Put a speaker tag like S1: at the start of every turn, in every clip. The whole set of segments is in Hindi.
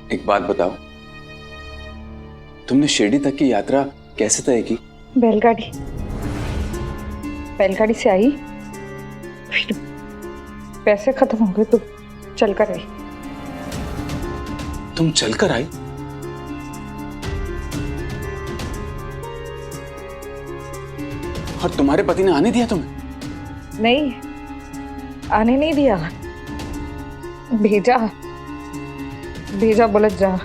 S1: एक बात बताओ, तुमने शिरडी तक की यात्रा कैसे तय की?
S2: बैलगाड़ी से आई, फिर पैसे खत्म हो गए तो चलकर आई।
S1: तुम चलकर आई? और तुम्हारे पति ने आने दिया तुम्हें?
S2: नहीं, आने नहीं दिया, भेजा बोला जा।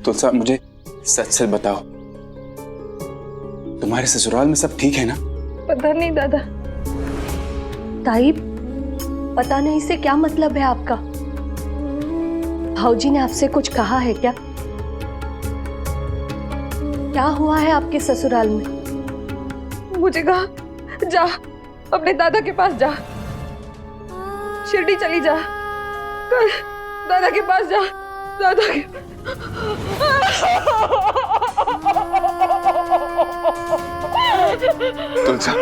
S1: तुलसा, मुझे सच सच बताओ, तुम्हारे ससुराल में सब ठीक है ना?
S2: पता नहीं दादा।
S3: ताई, पता नहीं से क्या मतलब है आपका? भाऊजी ने आपसे कुछ कहा है क्या? क्या हुआ है आपके ससुराल में?
S2: मुझे कहा जा, अपने दादा के पास जा, शिरडी चली जा, कल दादा के पास जा, दादा के
S1: तुलसा,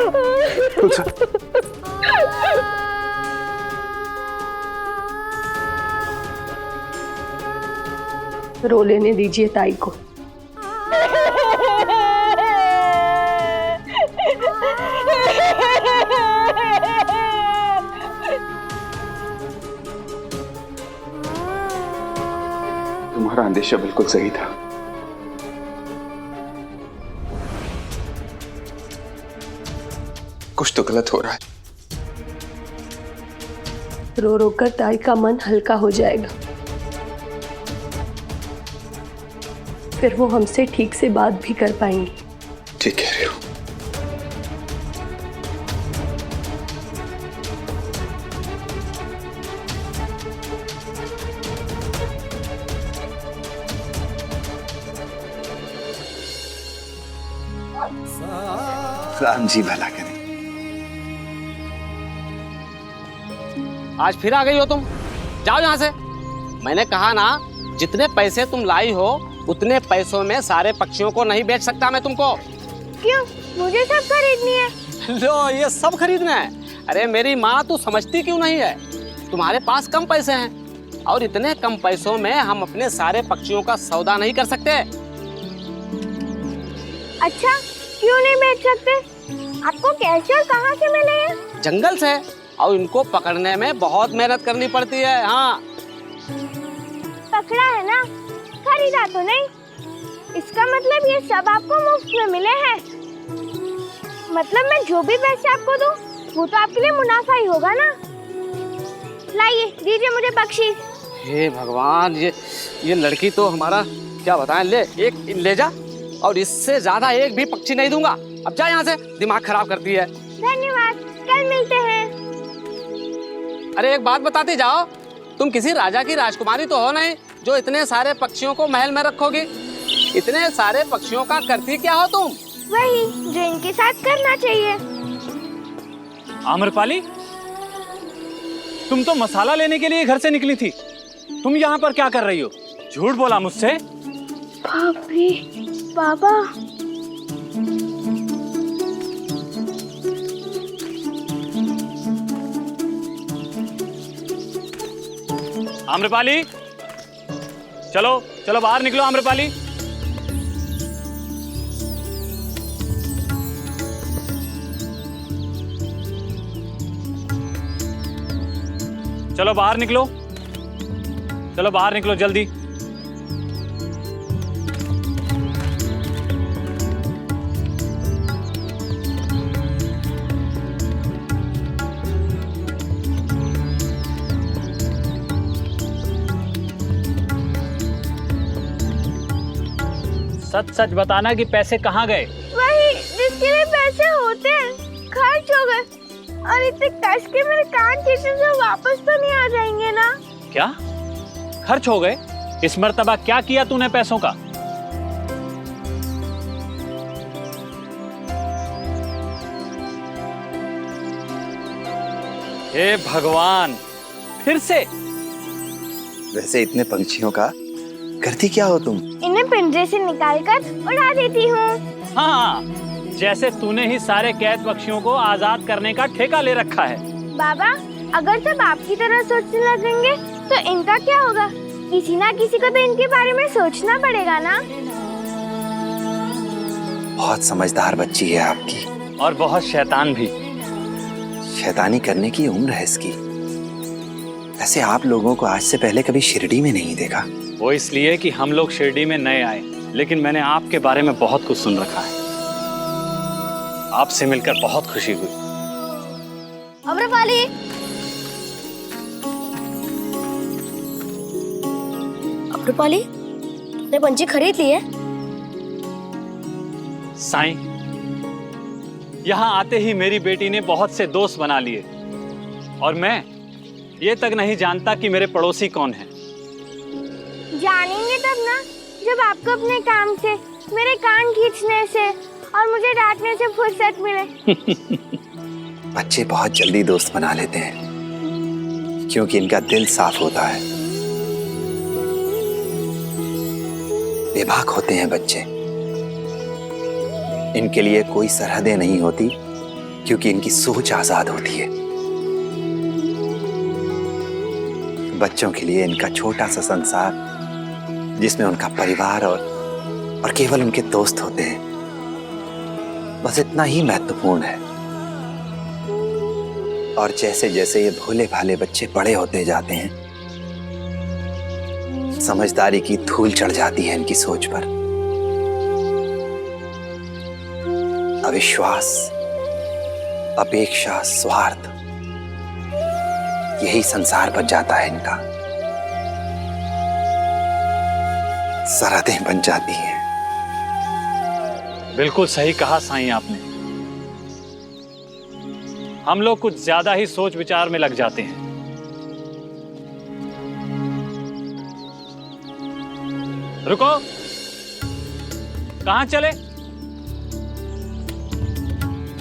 S3: रो लेने दीजिए ताई को।
S1: तुम्हारा अंदेशा बिल्कुल सही था। कुछ तो गलत हो रहा है।
S3: रो रो कर ताई का मन हल्का हो जाएगा, फिर वो हमसे ठीक से बात भी कर पाएंगी।
S1: ठीक कह रहे हो। राम जी भला करें।
S4: आज फिर आ गई हो तुम, जाओ यहाँ से। मैंने कहा ना, जितने पैसे तुम लाई हो उतने पैसों में सारे पक्षियों को नहीं बेच सकता मैं तुमको।
S5: क्यों? मुझे सब खरीदनी है।
S4: लो, ये सब खरीदना है? अरे मेरी माँ, तू समझती क्यों नहीं है? तुम्हारे पास कम पैसे हैं और इतने कम पैसों में हम अपने सारे पक्षियों का सौदा नहीं कर सकते।
S5: अच्छा, क्यों नहीं बेच सकते? आपको कैसे और कहाँ से मिले हैं?
S4: जंगल से, और इनको पकड़ने में बहुत मेहनत करनी पड़ती है। हाँ,
S5: पकड़ा है ना, खरीदा तो नहीं। इसका मतलब ये सब आपको मुफ्त में मिले हैं। मतलब मैं जो भी पैसे आपको दूं, वो तो आपके लिए मुनाफा ही होगा ना। लाइए, दीजिए मुझे पक्षी।
S4: हे भगवान, ये लड़की तो हमारा क्या बताएं। ले, एक ले जा, और इससे ज्यादा एक भी पक्षी नहीं दूंगा। अब जा यहाँ से, दिमाग खराब करती है।
S5: धन्यवाद, कल मिलते हैं।
S4: अरे एक बात बताती जाओ, तुम किसी राजा की राजकुमारी तो हो नहीं जो इतने सारे पक्षियों को महल में रखोगी। इतने सारे पक्षियों का करती क्या हो तुम?
S5: वही जो इनके साथ करना चाहिए।
S6: आम्रपाली, तुम तो मसाला लेने के लिए घर से निकली थी, तुम यहाँ पर क्या कर रही हो? झूठ बोला मुझसे।
S5: भाभी, बाबा,
S6: आम्रपाली, चलो चलो बाहर निकलो। आम्रपाली, चलो बाहर निकलो, चलो बाहर निकलो जल्दी। सच सच बताना कि पैसे कहाँ गए?
S5: वही जिसके लिए पैसे होते हैं खर्च हो गए, और इतने कस के मेरे कान खींचे से वापस तो नहीं आ जाएंगे ना?
S6: क्या खर्च हो गए? इस मर्तबा क्या किया तूने पैसों का? हे भगवान, फिर से?
S7: वैसे इतने पंछियों का करती क्या हो तुम?
S5: इन्हें पिंजरे से निकालकर उड़ा देती हूँ।
S6: हाँ, जैसे तूने ही सारे कैद पक्षियों को आजाद करने का ठेका ले रखा है।
S5: बाबा, अगर सब आपकी तरह सोचने लगेंगे तो इनका क्या होगा? किसी ना किसी को तो इनके बारे में सोचना पड़ेगा ना।
S7: बहुत समझदार बच्ची है आपकी।
S6: और बहुत शैतान भी।
S7: शैतानी करने की उम्र है इसकी। वैसे आप लोगों को आज से पहले कभी शिरडी में नहीं देखा।
S6: वो इसलिए कि हम लोग शिरडी में नए आए, लेकिन मैंने आपके बारे में बहुत कुछ सुन रखा है। आपसे मिलकर बहुत खुशी हुई।
S3: अम्रपाली, अम्रपाली, तूने पंछी खरीद ली है?
S6: साईं, यहाँ आते ही मेरी बेटी ने बहुत से दोस्त बना लिए और मैं ये तक नहीं जानता कि मेरे पड़ोसी कौन हैं।
S5: जानेंगे तब ना, जब आपको अपने काम से, मेरे कान खींचने से और मुझे डांटने से फुर्सत मिले।
S7: बच्चे बहुत जल्दी दोस्त बना लेते हैं क्योंकि इनका दिल साफ होता है। बेबाक होते हैं बच्चे। इनके लिए कोई सरहदें नहीं होती क्योंकि इनकी सोच आजाद होती है। बच्चों के लिए इनका छोटा सा संसार जिसमें उनका परिवार और केवल उनके दोस्त होते हैं, बस इतना ही महत्वपूर्ण है। और जैसे जैसे ये भोले भाले बच्चे बड़े होते जाते हैं, समझदारी की धूल चढ़ जाती है इनकी सोच पर। अविश्वास, अपेक्षा, स्वार्थ, यही संसार बन जाता है इनका। सरहदें बन जाती हैं।
S6: बिल्कुल सही कहा साईं आपने। हम लोग कुछ ज्यादा ही सोच विचार में लग जाते हैं। रुको, कहां चले?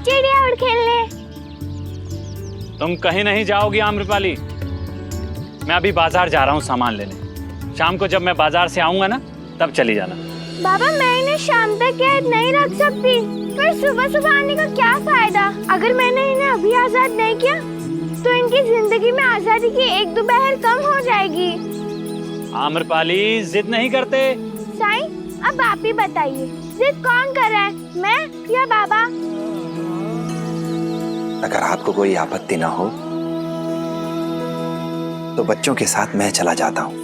S5: चिड़िया उड़ खेलने।
S6: तुम कहीं नहीं जाओगी आम्रपाली। मैं अभी बाजार जा रहा हूं सामान लेने। शाम को जब मैं बाजार से आऊंगा ना, तब चली जाना।
S5: बाबा, मैं इन्हें शाम तक कैद नहीं रख सकती। पर सुबह सुबह आने का क्या फायदा? अगर मैंने इन्हें अभी आजाद नहीं किया तो इनकी जिंदगी में आजादी की एक दोपहर कम हो जाएगी।
S6: आम्रपाली, जिद नहीं करते।
S5: साईं, अब आप ही बताइए, जिद कौन कर रहा है, मैं या बाबा?
S7: अगर आपको कोई आपत्ति ना हो तो बच्चों के साथ मैं चला जाता हूं।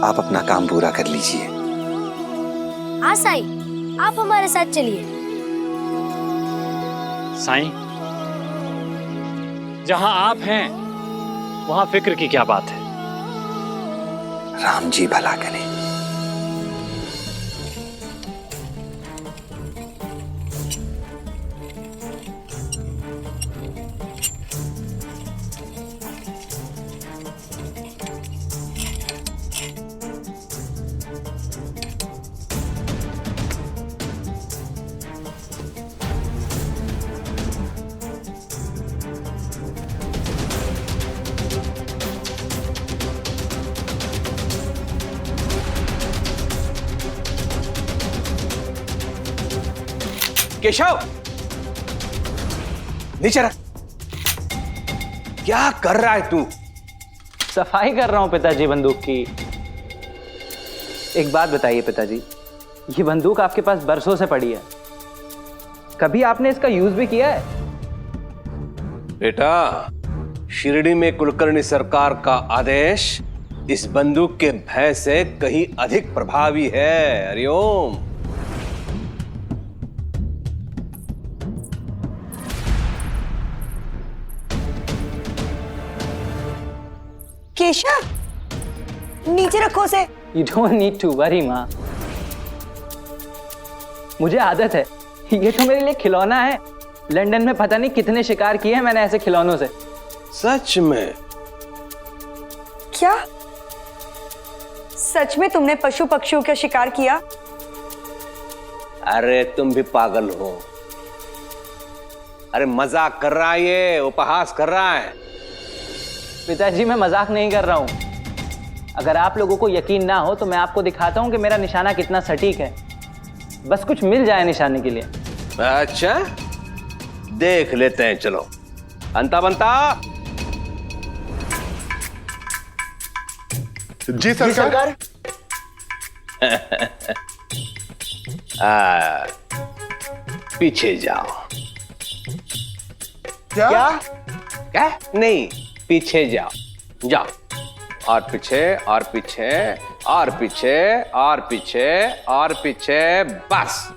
S7: आप अपना काम पूरा कर लीजिए।
S3: हाँ साई, आप हमारे साथ चलिए।
S6: साईं, जहां आप हैं वहां फिक्र की क्या बात है।
S7: राम जी भला करें।
S1: केशव, नीचे रख। क्या कर रहा है तू?
S8: सफाई कर रहा हूं पिताजी बंदूक की। एक बात बताइए पिताजी, ये बंदूक आपके पास बरसों से पड़ी है, कभी आपने इसका यूज भी किया है?
S9: बेटा, शिरडी में कुलकर्णी सरकार का आदेश इस बंदूक के भय से कहीं अधिक प्रभावी है। हरिओम।
S3: केशव, नीचे रखो उसे।
S8: You don't need to worry माँ, मुझे आदत है। ये तो मेरे लिए खिलौना है। लंदन में पता नहीं कितने शिकार किए हैं मैंने ऐसे खिलौनों से।
S9: सच में?
S3: क्या सच में तुमने पशु पक्षियों का शिकार किया?
S9: अरे तुम भी पागल हो। अरे मजाक कर रहा है, ये उपहास कर रहा है।
S8: पिताजी, मैं मजाक नहीं कर रहा हूं। अगर आप लोगों को यकीन ना हो तो मैं आपको दिखाता हूं कि मेरा निशाना कितना सटीक है। बस कुछ मिल जाए निशाने के लिए।
S9: अच्छा, देख लेते हैं, चलो। अंता बनता।
S10: जी सरकार।
S9: पीछे जाओ।
S10: क्या?
S9: क्या? नहीं, पीछे जाओ, जाओ। और पीछे, और पीछे, और पीछे, और पीछे, और पीछे, बस।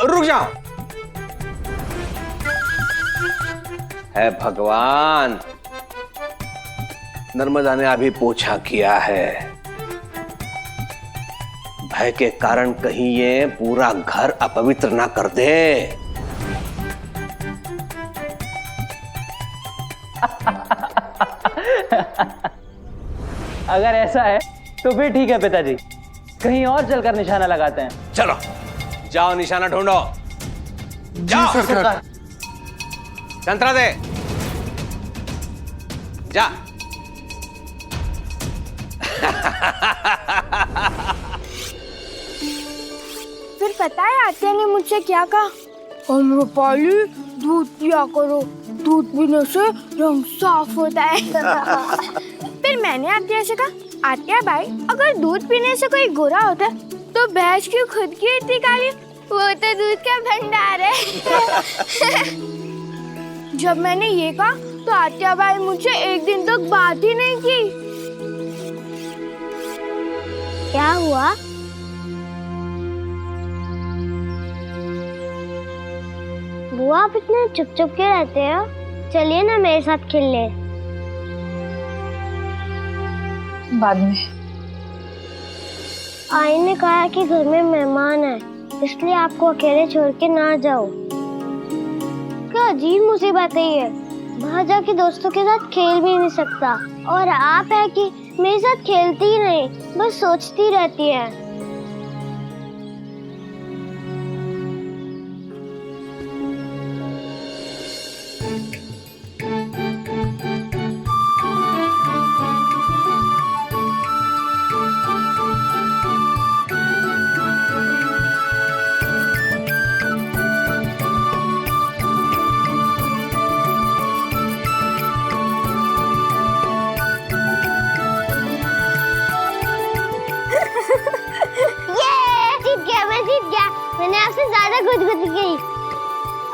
S9: रुक जाओ। है भगवान, नर्मदा ने अभी पोछा किया है। भय के कारण कहीं ये पूरा घर अपवित्र ना कर दे।
S8: अगर ऐसा है तो फिर ठीक है पिताजी, कहीं और चलकर निशाना लगाते हैं।
S9: चलो जाओ, निशाना ढूंढो। जाओ
S10: सरकार।
S9: संतरा दे, जा।
S5: फिर पता है आत्या ने मुझसे क्या कहा? अम्रपाली, दूध पिया करो, दूध पीने से रंग साफ होता है। फिर मैंने आत्या से कहा, आत्या भाई, अगर दूध पीने से कोई गोरा होता है तो भैंस क्यों खुद की इतनी काली? वो तो दूध का भंडार है। जब मैंने ये कहा तो आत्या भाई मुझसे एक दिन तक बात ही नहीं की। क्या हुआ? बुआ, आप इतने चुप चुप के रहते हो? चलिए ना मेरे साथ खेल ले।
S2: बाद में।
S5: आई ने कहा कि घर में मेहमान है, इसलिए आपको अकेले छोड़ के ना जाओ। क्या अजीब मुसीबत है ये, बाहर जाके दोस्तों के साथ खेल भी नहीं सकता, और आप है कि मेरे साथ खेलती ही नहीं, बस सोचती रहती है। मैंने आपसे ज्यादा गुदगुदी की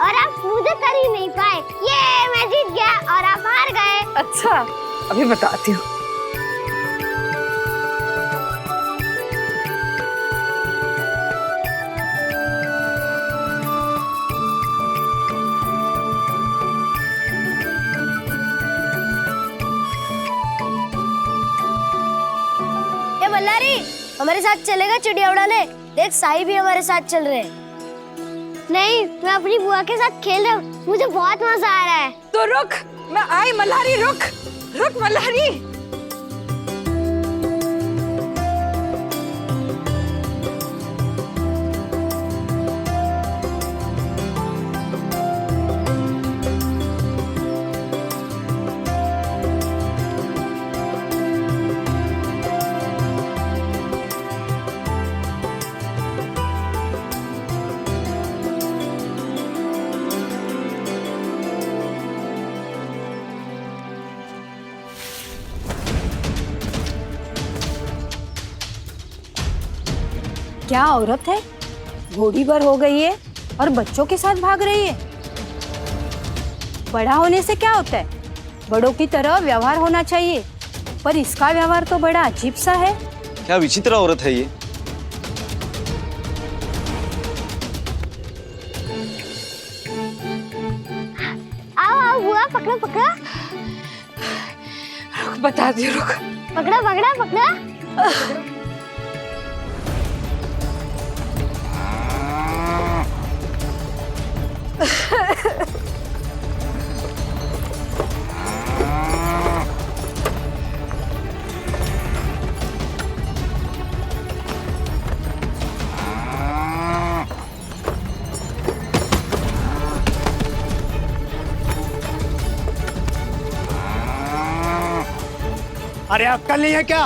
S5: और आप मुझे कर ही नहीं पाए। ये मैं जीत गया और आप हार गए।
S2: अच्छा, अभी बताती हूँ।
S5: ये मल्हारी, हमारे साथ चलेगा चिड़िया उड़ाने? देख, साई भी हमारे साथ चल रहे हैं। नहीं, मैं अपनी बुआ के साथ खेल रहा हूँ, मुझे बहुत मजा आ रहा है।
S2: तो रुक, मैं आई मल्हारी, रुक रुक मल्हारी।
S3: क्या औरत है, घोड़ी पर हो गई है और बच्चों के साथ भाग रही है। बड़ा होने से क्या होता है, बड़ों की तरह व्यवहार होना चाहिए, पर इसका व्यवहार तो बड़ा अजीब सा है।
S11: क्या विचित्र औरत है ये।
S5: आओ आओ बुआ, पकड़ो पकड़ो।
S2: रुक, बता दी, रुक।
S5: पकड़ा पकड़ा पकड़ा।
S10: अरे अक्कल नहीं है क्या?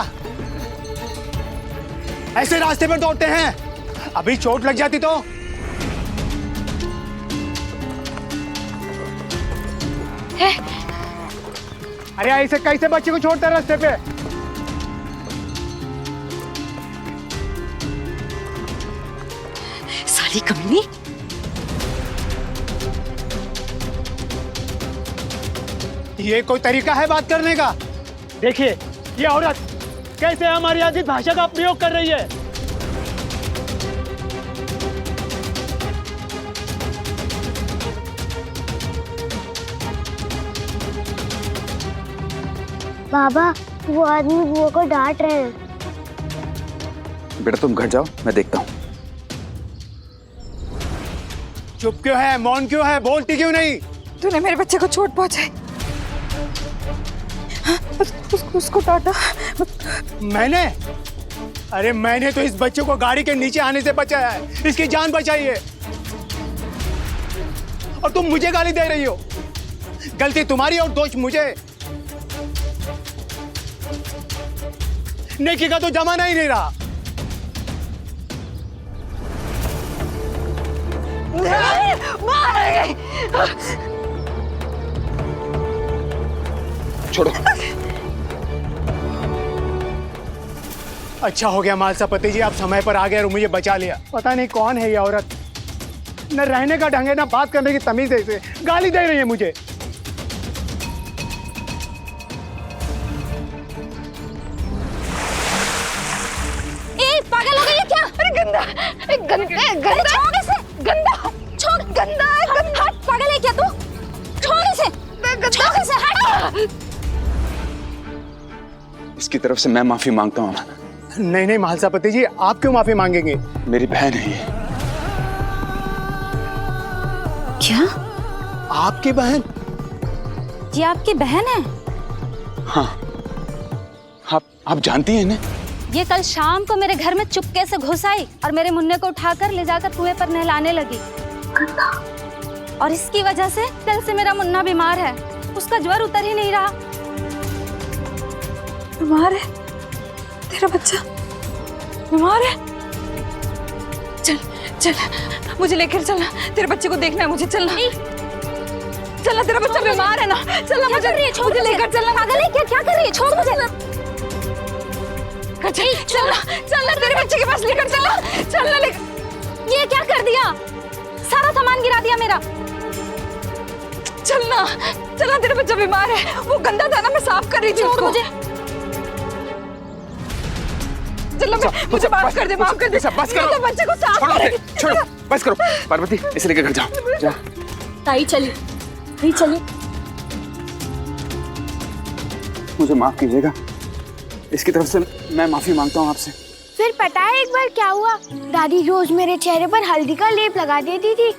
S10: ऐसे रास्ते पर दौड़ते हैं? अभी चोट लग जाती तो? अरे ऐसे कैसे बच्चे को छोड़ते हैं रास्ते पे?
S2: साली कमीनी,
S10: ये कोई तरीका है बात करने का? देखिए ये औरत कैसे हमारी आदित भाषा का प्रयोग कर रही है।
S5: बाबा वो आदमी बुआ को डांट रहे हैं।
S1: बेटा तुम घर जाओ, मैं देखता हूँ।
S10: चुप क्यों है? मौन क्यों है? बोलती क्यों नहीं?
S2: तूने मेरे बच्चे को चोट पहुंचाई। उसको डांटा।
S10: मैंने? अरे मैंने तो इस बच्चे को गाड़ी के नीचे आने से बचाया है, इसकी जान बचाई है, और तुम मुझे गाली दे रही हो। गलती तुम्हारी और दोष मुझे। नेकी का तो जमाना ही नहीं रहा।
S1: छोड़ो।
S10: अच्छा हो गया मालसा पति जी, आप समय पर आ गए और मुझे बचा लिया। पता नहीं कौन है ये औरत, न रहने का ढंग है न बात करने की तमीज है, इसे गाली दे रही है मुझे।
S5: पागल हो गई है क्या? अरे गंदा, गंदा छोड़ इसे, गंदा छोड़, गंदा हट। पागल है क्या तू? छोड़ इसे, छोड़ इसे, हट।
S1: इसकी तरफ से मैं माफी मांगता हूँ।
S10: नहीं नहीं मालसा पति जी, आप क्यों माफी मांगेंगे?
S1: मेरी बहन है ये।
S3: क्या?
S10: आपकी बहन?
S3: ये आपकी बहन है?
S1: हाँ, आप जानती हैं इन्हें?
S3: ये कल शाम को मेरे घर में चुपके से घुस आई और मेरे मुन्ने को उठाकर ले जाकर कुएं पर नहलाने लगी। और इसकी वजह से कल से मेरा मुन्ना बीमार है, उसका ज्वर उतर ही नहीं रहा।
S2: बीमार है? तेरा बच्चा बीमार है? चल चल, मुझे लेकर चलना, तेरे बच्चे को देखना है मुझे। चलना चलना, तेरा बच्चा बीमार है ना। चलना, मुझे लेकर चलना।
S5: पागल है क्या? क्या कर रही है? छोड़ मुझे।
S2: चलना चलना, तेरे बच्चे के पास लेकर चलना। चलना लेकर।
S3: ये क्या कर दिया? सारा सामान गिरा दिया मेरा।
S2: चलना चलना, तेरा बच्चा बीमार है। वो गंदा था ना, मैं साफ कर रही थी उसको।
S3: मुझे
S2: चलो, मुझे माफ कर दे, माफ कर दे।
S1: बस करो।
S2: मैं तो बच्चे को साफ कर रही थी।
S1: छोड़ो, बस करो। पार्वती, इसे लेकर घर जाओ। जा।
S3: ताई चली, ताई चली।
S1: मुझे माफ कीजिएगा, इसकी तरफ से मैं माफी मांगता हूँ आपसे।
S5: फिर पता है एक बार क्या हुआ? दादी रोज मेरे चेहरे पर हल्दी का लेप लगा देती थी,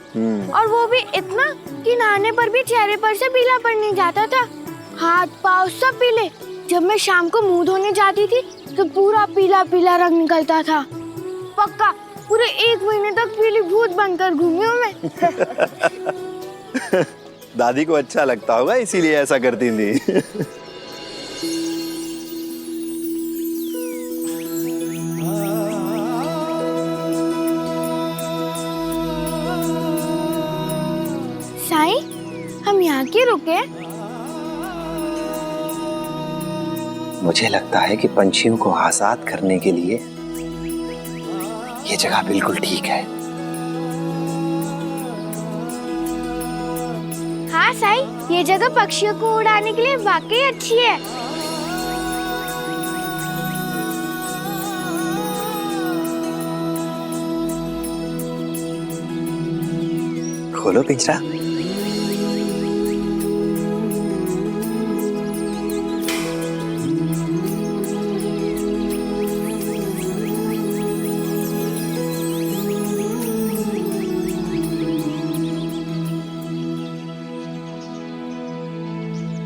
S5: और वो भी इतना कि नहाने पर भी चेहरे पर से पीलापन नहीं जाता था। हाथ पाँव सब पीले। जब मैं शाम को मुंह धोने जाती थी तो पूरा पीला पीला रंग निकलता था। पक्का पूरे 1 महीने तक पीली भूत बनकर घूमी हूँ मैं।
S11: दादी को अच्छा लगता होगा इसीलिए ऐसा करती थी।
S5: साईं, हम यहाँ क्यों रुके?
S7: मुझे लगता है कि पंछियों को आजाद करने के लिए ये जगह बिल्कुल ठीक है।
S5: हाँ साईं, ये जगह पक्षियों को उड़ाने के लिए वाकई अच्छी है।
S7: खोलो पिंजरा।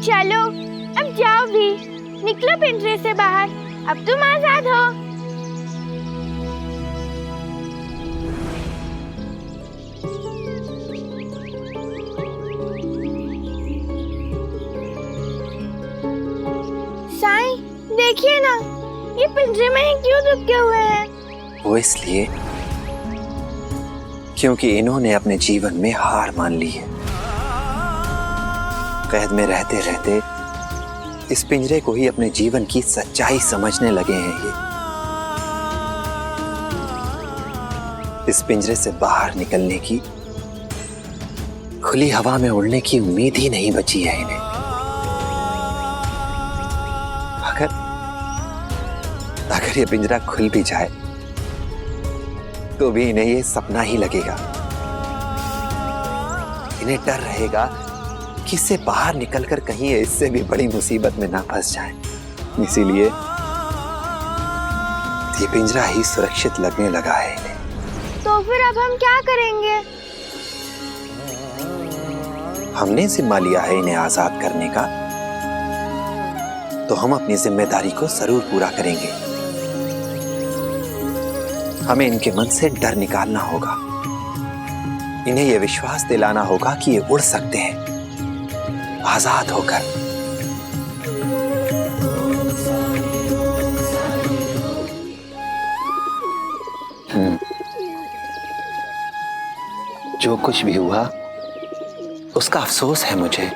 S5: चलो अब जाओ भी, निकलो पिंजरे से बाहर, अब तुम आजाद हो। साईं देखिए ना, ये पिंजरे में ही क्यों दुबके हुए हैं?
S7: वो इसलिए क्योंकि इन्होंने अपने जीवन में हार मान ली है। कैद में रहते रहते इस पिंजरे को ही अपने जीवन की सच्चाई समझने लगे हैं ये। इस पिंजरे से बाहर निकलने की, खुली हवा में उड़ने की उम्मीद ही नहीं बची है इन्हें। अगर ये पिंजरा खुल भी जाए तो भी इन्हें ये सपना ही लगेगा। इन्हें डर रहेगा कि इससे बाहर निकलकर कहीं इससे भी बड़ी मुसीबत में ना फंस जाए। इसीलिए ये पिंजरा ही सुरक्षित लगने लगा है इन्हें।
S5: तो फिर अब हम क्या करेंगे?
S7: हमने जिम्मा लिया है इन्हें आजाद करने का, तो हम अपनी जिम्मेदारी को जरूर पूरा करेंगे। हमें इनके मन से डर निकालना होगा। इन्हें यह विश्वास दिलाना होगा कि ये उड़ सकते हैं आजाद होकर। जो कुछ भी हुआ उसका अफसोस है मुझे,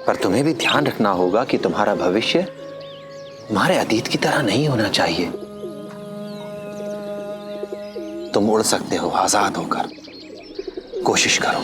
S7: पर तुम्हें भी ध्यान रखना होगा कि तुम्हारा भविष्य तुम्हारे अतीत की तरह नहीं होना चाहिए। तुम उड़ सकते हो आजाद होकर, कोशिश करो।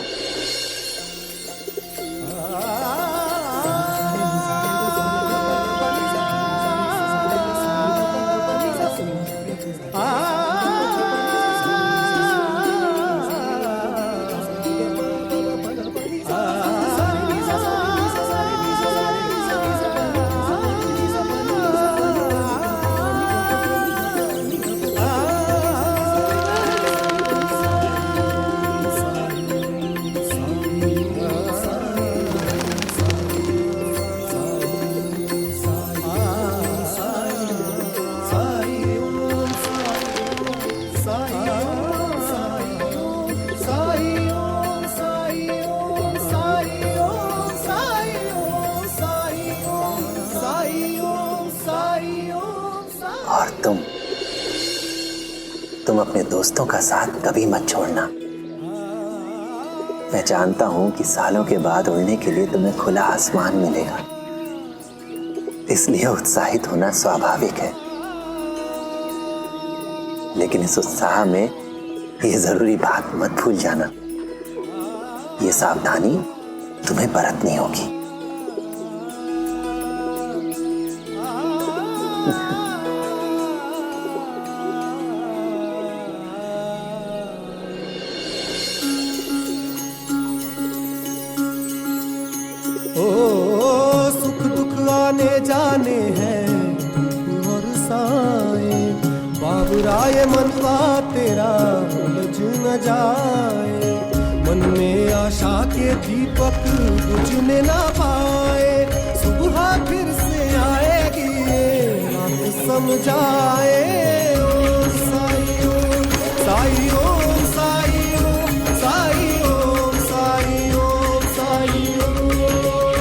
S7: और तुम अपने दोस्तों का साथ कभी मत छोड़ना। मैं जानता हूं कि सालों के बाद उड़ने के लिए तुम्हें खुला आसमान मिलेगा, इसलिए उत्साहित होना स्वाभाविक है। लेकिन इस उत्साह में ये जरूरी बात मत भूल जाना, ये सावधानी तुम्हें बरतनी होगी।
S12: सुख दुख आने जाने हैं और साए, बाबुराए मनवा तेरा उलझ न जाए। मन में आशा के दीपक बुझने ना पाए, सुबह फिर से आएगी रात समझाए। ओ साई ओम साई ओम साई ओम साई ओम साई ओम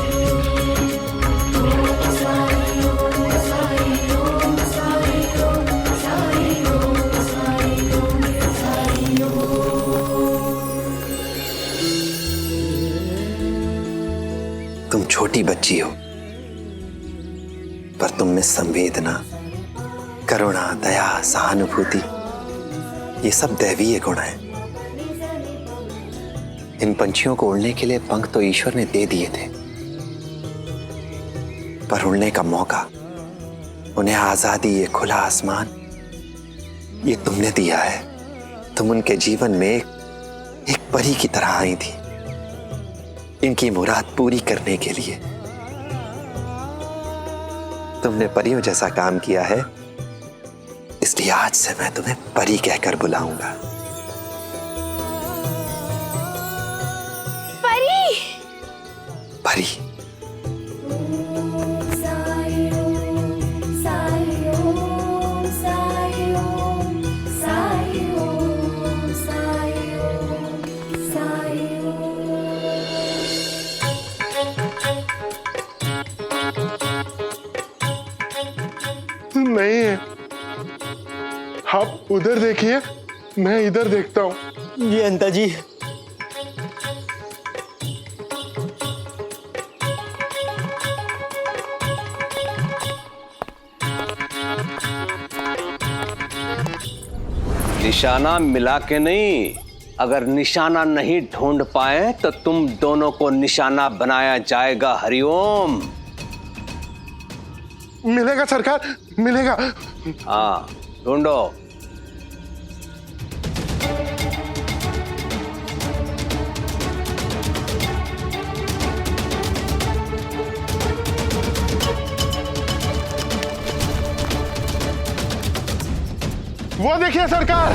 S12: साई ओम।
S7: तुम छोटी बच्ची हो, पर तुम में संवेदना, करुणा, दया, सहानुभूति ये सब दैवीय गुण हैं। इन पंछियों को उड़ने के लिए पंख तो ईश्वर ने दे दिए थे, पर उड़ने का मौका, उन्हें आजादी, ये खुला आसमान, ये तुमने दिया है। तुम उनके जीवन में एक परी की तरह आई थी, इनकी मुराद पूरी करने के लिए। तुमने परियों जैसा काम किया है, इसलिए आज से मैं तुम्हें परी कहकर बुलाऊंगा।
S5: परी।
S7: परी।
S13: नहीं है। आप उधर देखिए, मैं इधर देखता हूँ।
S8: जी अंता जी।
S9: निशाना मिला के नहीं, अगर निशाना नहीं ढूंढ पाए तो तुम दोनों को निशाना बनाया जाएगा। हरिओम।
S13: मिलेगा सरकार, मिलेगा।
S9: हाँ, ढूंढो।
S13: वो देखिए सरकार।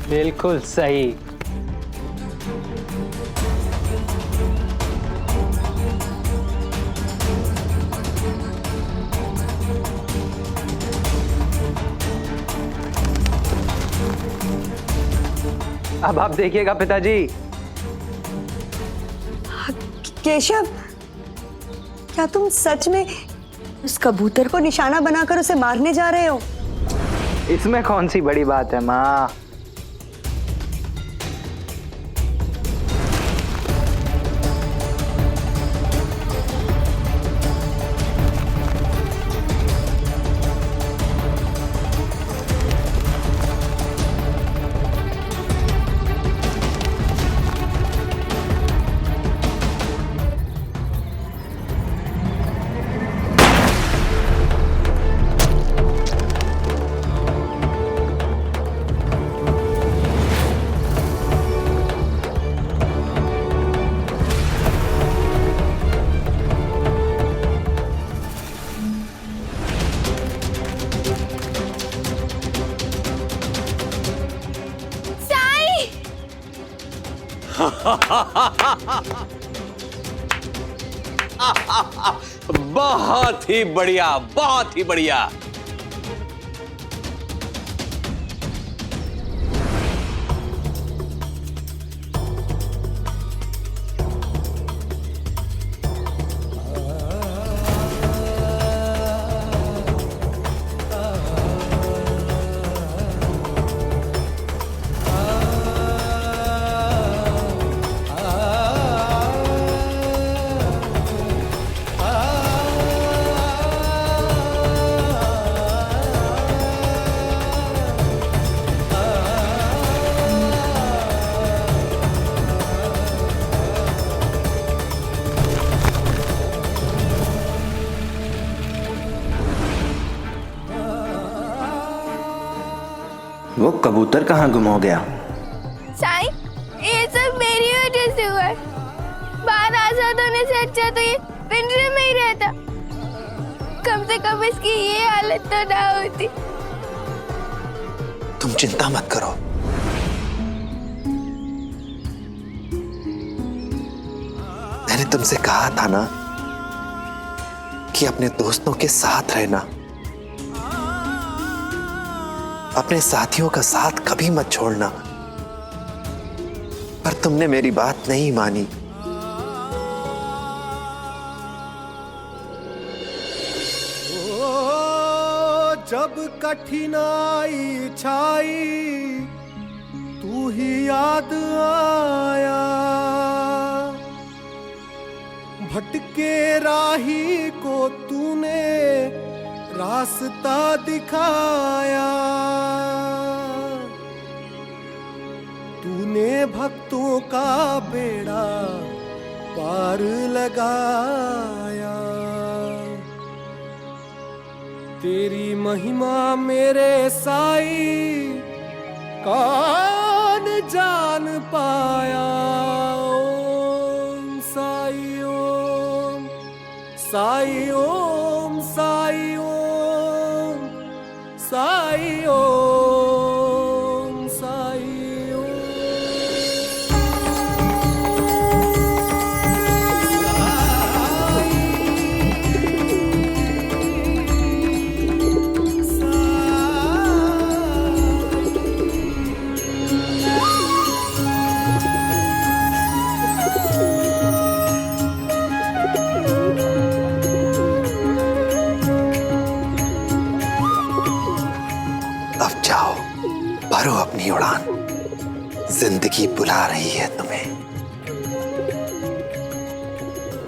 S8: बिल्कुल सही। अब आप देखिएगा पिताजी।
S14: केशव, क्या तुम सच में उस कबूतर को निशाना बनाकर उसे मारने जा रहे हो?
S8: इसमें कौन सी बड़ी बात है माँ।
S9: बहुत ही बढ़िया, बहुत ही बढ़िया।
S8: वो कबूतर कहाँ गुम हो गया?
S5: साईं, ये सब मेरी वजह से हुआ है। बाहर आजाद होने से अच्छा तो ये पिंजरे में ही रहता। कम से कम इसकी ये हालत तो ना होती।
S7: तुम चिंता मत करो। मैंने तुमसे कहा था ना कि अपने दोस्तों के साथ रहना, अपने साथियों का साथ कभी मत छोड़ना। पर तुमने मेरी बात नहीं मानी।
S12: जब कठिनाई छाई तू ही याद आया, भटके राही को तूने रास्ता दिखाया। तूने भक्तों का बेड़ा पार लगाया। तेरी महिमा मेरे साईं कौन जान पाया। ओम साईं ओम, साईं ओम, साईं ओम, साईं ओम, साईं ओम।
S7: जिंदगी बुला रही है तुम्हें।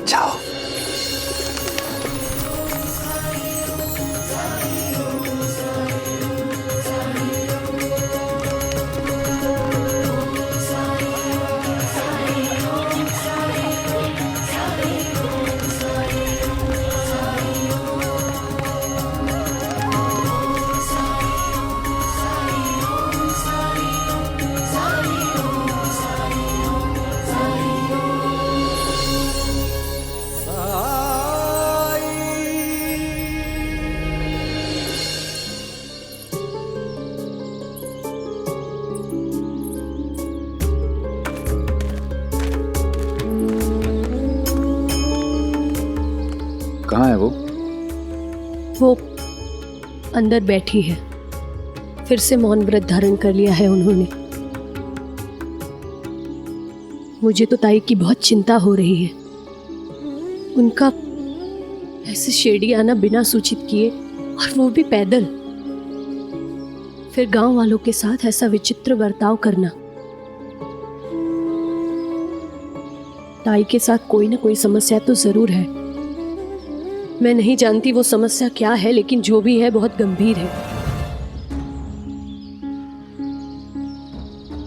S7: जाओ।
S1: कहाँ है वो?
S15: वो अंदर बैठी है। फिर से मौन व्रत धारण कर लिया है उन्होंने। मुझे तो ताई की बहुत चिंता हो रही है। उनका ऐसे शिरडी आना बिना सूचित किए, और वो भी पैदल, फिर गांव वालों के साथ ऐसा विचित्र बर्ताव करना। ताई के साथ कोई ना कोई समस्या तो जरूर है। मैं नहीं जानती वो समस्या क्या है, लेकिन जो भी है बहुत गंभीर है।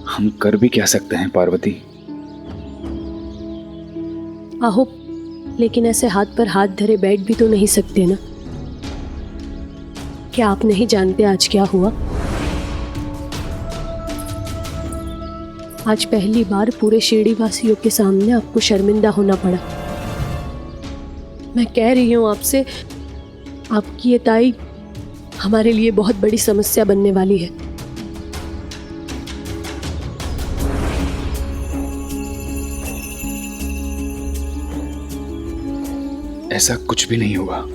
S1: हम कर भी क्या सकते हैं पार्वती?
S15: आहो, लेकिन ऐसे हाथ पर हाथ धरे बैठ भी तो नहीं सकते ना। क्या आप नहीं जानते आज क्या हुआ? आज पहली बार पूरे शिरडी वासियों के सामने आपको शर्मिंदा होना पड़ा। मैं कह रही हूँ आपसे, आपकी ये ताई हमारे लिए बहुत बड़ी समस्या बनने वाली है।
S1: ऐसा कुछ भी नहीं हुआ।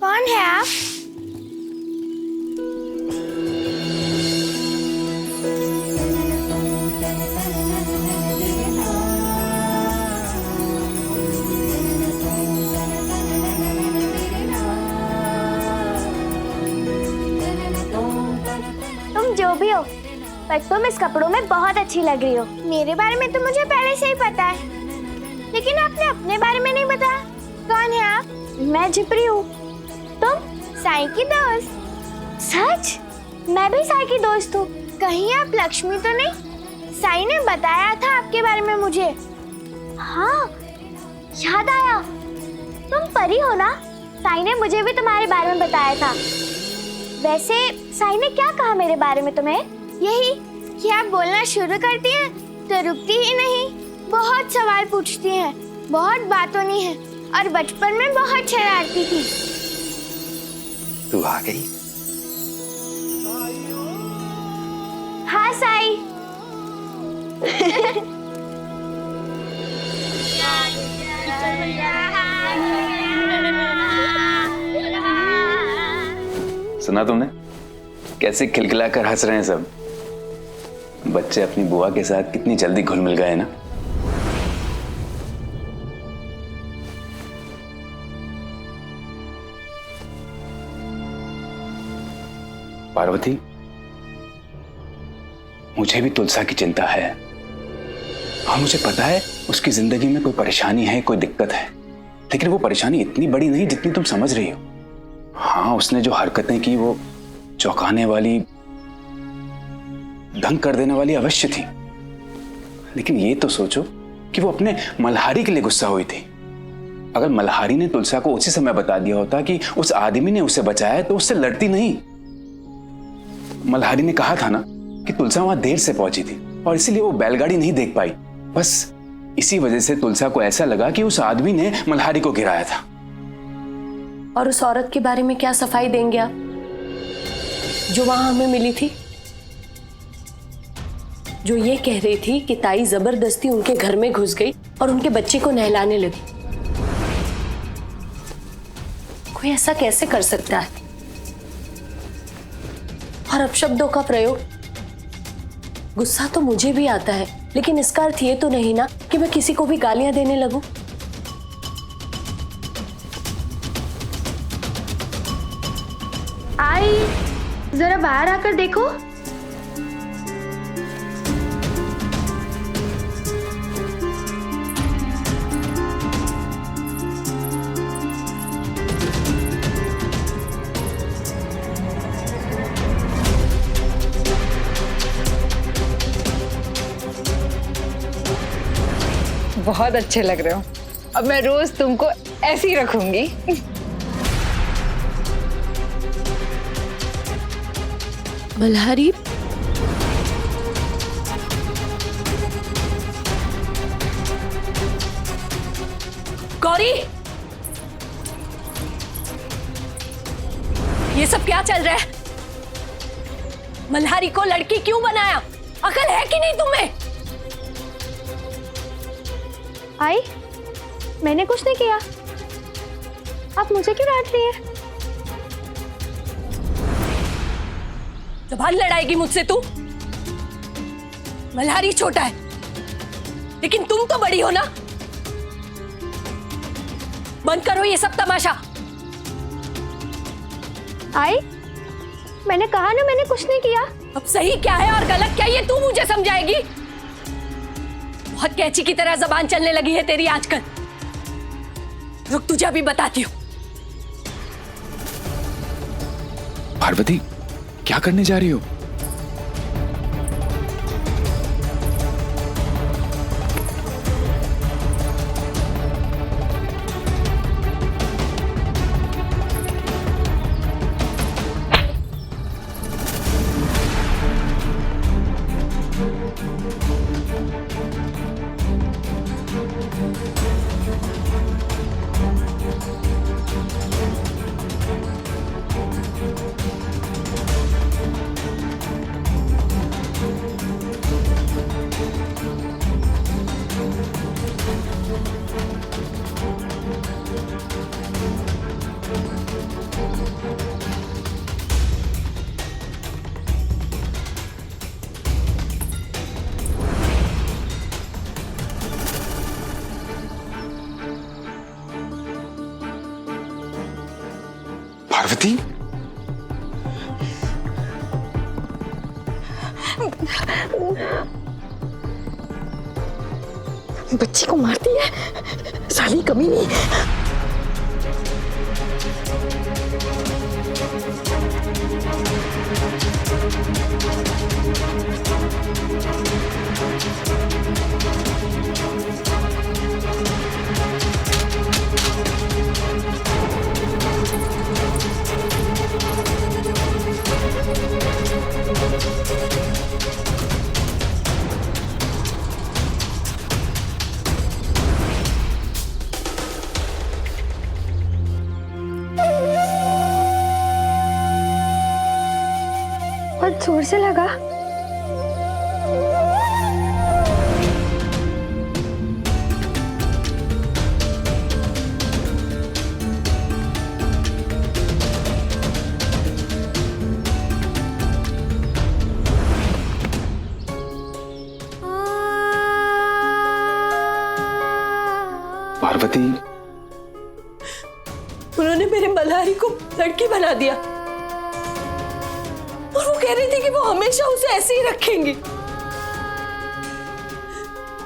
S5: कौन है आप? तुम जो भी हो, पर तुम इस कपड़ों में बहुत अच्छी लग रही हो। मेरे बारे में तो मुझे पहले से ही पता है, लेकिन आपने अपने बारे में नहीं बताया। कौन है आप? मैं झिपरी हूँ। तुम साई की दोस्त? सच? मैं भी साई की दोस्त हूँ। कहीं आप लक्ष्मी तो नहीं? साई ने बताया था आपके बारे में मुझे। हाँ, याद आया, तुम परी हो ना? साई ने मुझे भी तुम्हारे बारे में बताया था। वैसे साई ने क्या कहा मेरे बारे में तुम्हें? यही कि आप बोलना शुरू करती हैं तो रुकती ही नहीं, बहुत सवाल पूछती हैं, बहुत बातूनी हैं, और बचपन में बहुत शरारती थी।
S7: तू आ गई?
S5: हाँ साई।
S1: सुना तुमने? कैसे खिलखिलाकर हंस रहे हैं सब। बच्चे अपनी बुआ के साथ कितनी जल्दी घुल मिल गए ना। पार्वती, मुझे भी तुलसा की चिंता है, और मुझे पता है उसकी जिंदगी में कोई परेशानी है, कोई दिक्कत है, लेकिन वो परेशानी इतनी बड़ी नहीं जितनी तुम समझ रही हो। हाँ, उसने जो हरकतें की वो चौंकाने वाली, दंग कर देने वाली अवश्य थी, लेकिन ये तो सोचो कि वो अपने मल्हारी के लिए गुस्सा हुई थी। अगर मल्हारी ने तुलसा को उसी समय बता दिया होता कि उस आदमी ने उसे बचाया, तो उससे लड़ती नहीं। मल्हारी ने कहा था ना कि तुलसा वहां देर से पहुंची थी और इसीलिए वो बैलगाड़ी नहीं देख पाई। बस इसी वजह से तुलसा को ऐसा लगा कि उस आदमी ने मल्हारी को गिराया था।
S15: और उस औरत के बारे में क्या सफाई देंगे आप? जो वहां हमें मिली थी, जो ये कह रही थी कि ताई जबरदस्ती उनके घर में घुस गई और उनके बच्चे को नहलाने लगी। कोई ऐसा कैसे कर सकता है? और अपशब्दों का प्रयोग, गुस्सा तो मुझे भी आता है, लेकिन इसका अर्थ ये तो नहीं ना कि मैं किसी को भी गालियां देने लगूं।
S5: आई, जरा बाहर आकर देखो।
S2: बहुत अच्छे लग रहे हो। अब मैं रोज तुमको ऐसे ही रखूंगी।
S15: मल्हारी, गौरी, ये सब क्या चल रहा है? मल्हारी को लड़की क्यों बनाया? अकल है कि नहीं तुम्हें?
S5: आई, मैंने कुछ नहीं किया। आप मुझे क्यों डांट रही हैं?
S15: जबान लड़ाएगी मुझसे तू? मल्हारी छोटा है, लेकिन तुम तो बड़ी हो ना। बंद करो ये सब तमाशा।
S5: आई, मैंने कहा ना मैंने कुछ नहीं किया।
S15: अब सही क्या है और गलत क्या, ये तू मुझे समझाएगी? बहुत कैंची की तरह जबान चलने लगी है तेरी आजकल। रुक, तुझे अभी बताती हूँ।
S1: पार्वती, क्या करने जा रही हो? पार्वती,
S15: बच्ची को मारती है साली, कमी नहीं।
S5: बहुत जोर से लगा।
S1: पार्वती,
S15: उन्होंने मेरे मल्हारी को लड़की बना दिया और वो कह रही थी कि वो हमेशा उसे ऐसे ही रखेंगी।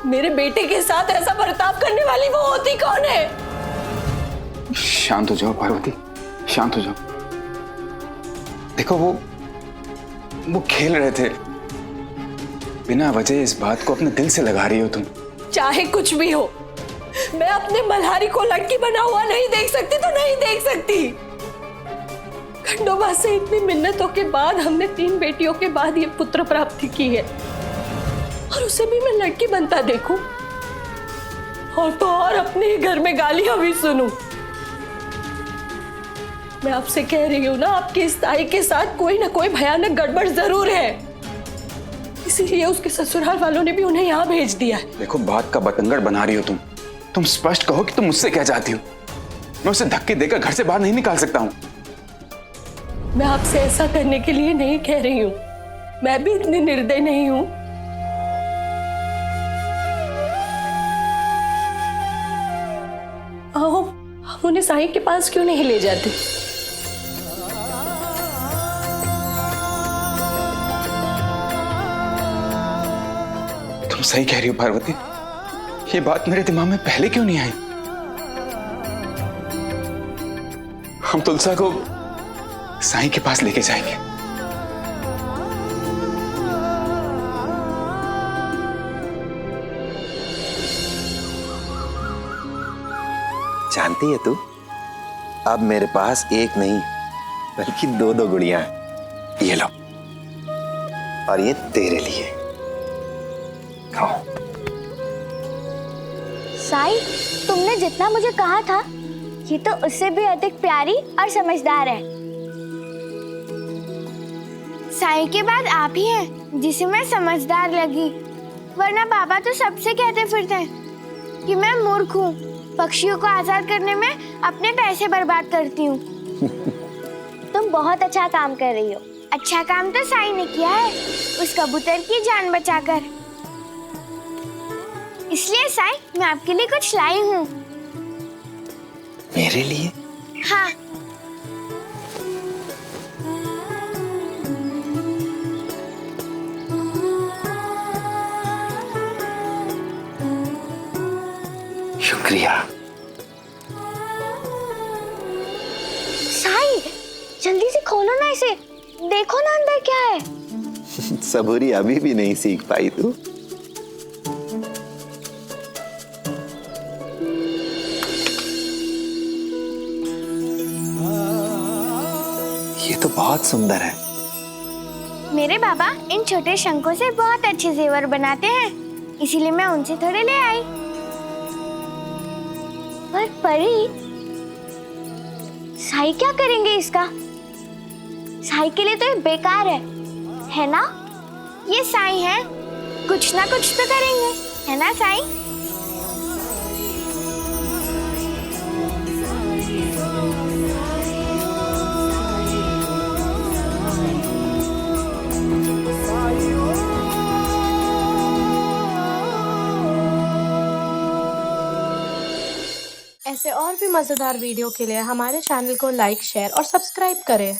S15: मेरे बेटे के साथ ऐसा बर्ताव करने वाली वो होती कौन है?
S1: शांत हो जाओ पार्वती, शांत हो जाओ। देखो, वो खेल रहे थे। बिना वजह इस बात को अपने दिल से लगा रही हो तुम।
S15: चाहे कुछ भी हो, मैं अपने मल्हारी को लड़की बना हुआ नहीं देख सकती तो नहीं देख सकती। खंडोबा से इतनी मिन्नतों के बाद हमने 3 बेटियों के बाद ये पुत्र प्राप्ति की है, और उसे भी मैं लड़की बनता देखूं, और तो और अपने ही घर में गालियां भी सुनूं। मैं आपसे कह रही हूँ ना, आपके इस ताई के साथ कोई ना कोई भयानक गड़बड़ जरूर है, इसीलिए उसके ससुराल वालों ने भी उन्हें यहाँ भेज दिया है।
S1: देखो, बात का बतंगड़ बना रही हो तुम स्पष्ट कहो कि तुम मुझसे क्या चाहती हो। मैं उसे धक्के देकर घर से बाहर नहीं निकाल सकता हूँ।
S15: मैं आपसे ऐसा करने के लिए नहीं कह रही हूँ, मैं भी इतनी निर्दयी नहीं हूँ। आओ, हम उन्हें साईं के पास क्यों नहीं ले जाते?
S1: तुम सही कह रही हो पार्वती, ये बात मेरे दिमाग में पहले क्यों नहीं आई। हम तुलसा को साईं के पास लेके जाएंगे।
S7: जानती है तू, अब मेरे पास एक नहीं बल्कि दो गुड़ियां हैं। ये लो, और ये तेरे लिए, खाओ।
S5: साई, तुमने जितना मुझे कहा था, ये तो उससे भी अधिक प्यारी और समझदार है। साई के बाद आप ही हैं जिसे मैं समझदार लगी, वरना पापा तो सबसे कहते फिरते हैं कि मैं मूर्ख हूँ, पक्षियों को आजाद करने में अपने पैसे बर्बाद करती हूँ। तुम बहुत अच्छा काम कर रही हो। अच्छा काम तो साई ने किया है, उस कबूतर की जान बचाकर। इसलिए साई, मैं आपके लिए कुछ लाई हूँ।
S7: मेरे लिए?
S5: हाँ।
S7: शुक्रिया।
S5: साई, जल्दी से खोलो ना इसे, देखो ना अंदर क्या है।
S7: सबूरी अभी भी नहीं सीख पाई तू। ये तो बहुत सुंदर है।
S5: मेरे बाबा इन छोटे शंखों से बहुत अच्छे जेवर बनाते हैं, इसीलिए मैं उनसे थोड़े ले आई। पर परी, साई क्या करेंगे इसका? साई के लिए तो ये बेकार है ना? ये साई है, कुछ ना कुछ तो करेंगे, है ना साई?
S16: ऐसे और भी मज़ेदार वीडियो के लिए हमारे चैनल को लाइक, शेयर और सब्सक्राइब करें।